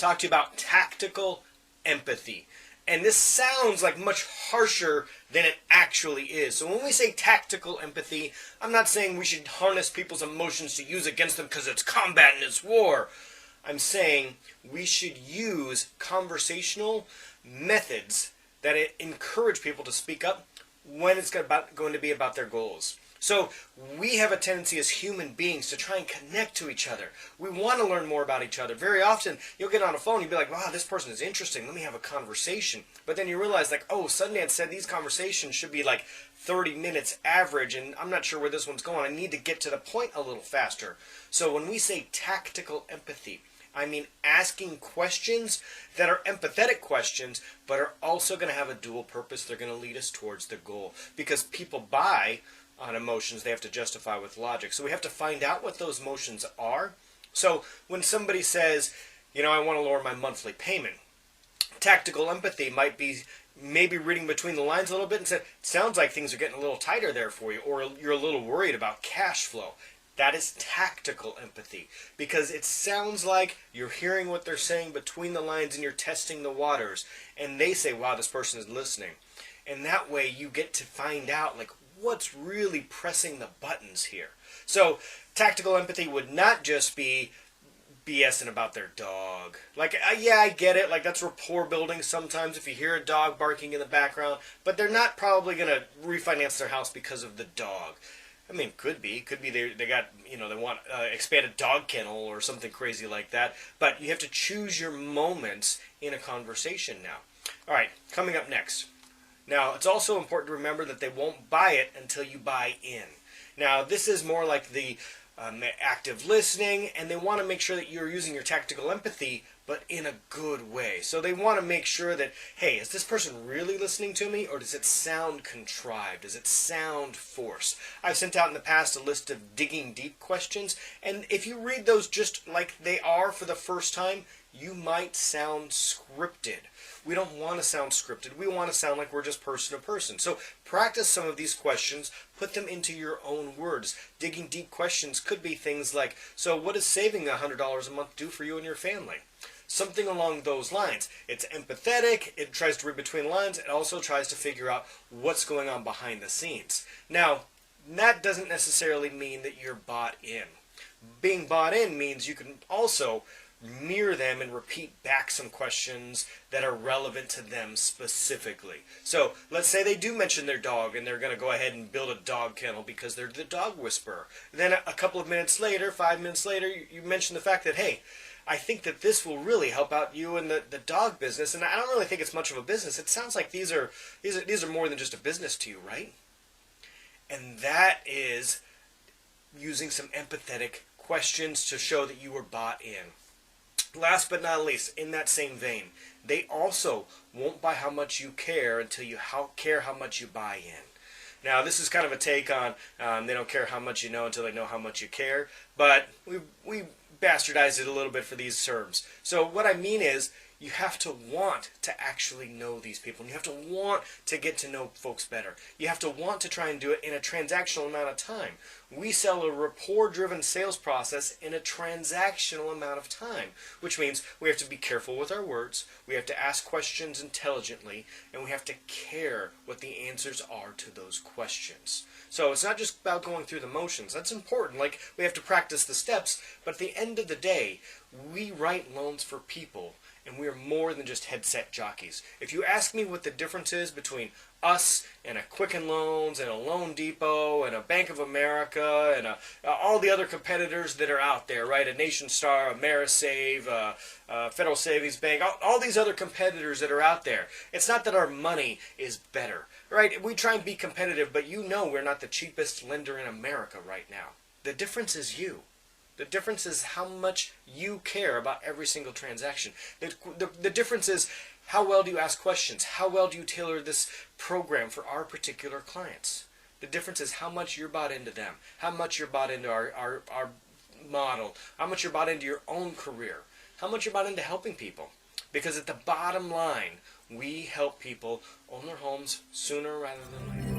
talk to you about tactical empathy. And this sounds like much harsher than it actually is. So when we say tactical empathy, I'm not saying we should harness people's emotions to use against them because it's combat and it's war. I'm saying we should use conversational methods that encourage people to speak up when it's going to be about their goals. So we have a tendency as human beings to try and connect to each other. We want to learn more about each other. Very often you'll get on a phone and you'll be like, wow, this person is interesting. Let me have a conversation. But then you realize like, oh, Sundance said these conversations should be like 30 minutes average, and I'm not sure where this one's going. I need to get to the point a little faster. So when we say tactical empathy, I mean asking questions that are empathetic questions, but are also going to have a dual purpose. They're going to lead us towards the goal. Because people buy on emotions, they have to justify with logic. So we have to find out what those emotions are. So when somebody says, you know, I want to lower my monthly payment, tactical empathy might be maybe reading between the lines a little bit and say, it sounds like things are getting a little tighter there for you, or you're a little worried about cash flow. That is tactical empathy, because it sounds like you're hearing what they're saying between the lines and you're testing the waters, and they say, wow, this person is listening. And that way you get to find out like what's really pressing the buttons here. So tactical empathy would not just be BSing about their dog. Like, yeah, I get it. Like, that's rapport building sometimes if you hear a dog barking in the background, but they're not probably going to refinance their house because of the dog. I mean, could be they got, you know, they want expanded dog kennel or something crazy like that. But you have to choose your moments in a conversation now. All right, coming up next. Now, it's also important to remember that they won't buy it until you buy in. Now, this is more like the active listening, and they want to make sure that you're using your tactical empathy, but in a good way. So they want to make sure that, hey, is this person really listening to me, or does it sound contrived? Does it sound forced? I've sent out in the past a list of digging deep questions, and if you read those just like they are for the first time, you might sound scripted. We don't want to sound scripted. We want to sound like we're just person to person. So practice some of these questions. Put them into your own words. Digging deep questions could be things like, so what does saving $100 a month do for you and your family? Something along those lines. It's empathetic. It tries to read between the lines. It also tries to figure out what's going on behind the scenes. Now, that doesn't necessarily mean that you're bought in. Being bought in means you can also mirror them and repeat back some questions that are relevant to them specifically. So let's say they do mention their dog and they're going to go ahead and build a dog kennel because they're the dog whisperer. Then a couple of minutes later, 5 minutes later, you mention the fact that, hey, I think that this will really help out you in the dog business, and I don't really think it's much of a business. It sounds like these are more than just a business to you, right? And that is using some empathetic questions to show that you were bought in. Last but not least, in that same vein, they also won't buy how much you care until you care how much you buy in. Now, this is kind of a take on they don't care how much you know until they know how much you care, but we bastardized it a little bit for these terms. So what I mean is, you have to want to actually know these people. And you have to want to get to know folks better. You have to want to try and do it in a transactional amount of time. We sell a rapport-driven sales process in a transactional amount of time, which means we have to be careful with our words, we have to ask questions intelligently, and we have to care what the answers are to those questions. So it's not just about going through the motions. That's important. Like, we have to practice the steps, but at the end of the day, we write loans for people, and we are more than just headset jockeys. If you ask me what the difference is between us and a Quicken Loans and a Loan Depot and a Bank of America and all the other competitors that are out there, right? A Nation Star, a Amerisave, Federal Savings Bank, all these other competitors that are out there. It's not that our money is better, right? We try and be competitive, but you know we're not the cheapest lender in America right now. The difference is you. The difference is how much you care about every single transaction. The difference is how well do you ask questions? How well do you tailor this program for our particular clients? The difference is how much you're bought into them, how much you're bought into our model, how much you're bought into your own career, how much you're bought into helping people. Because at the bottom line, we help people own their homes sooner rather than later.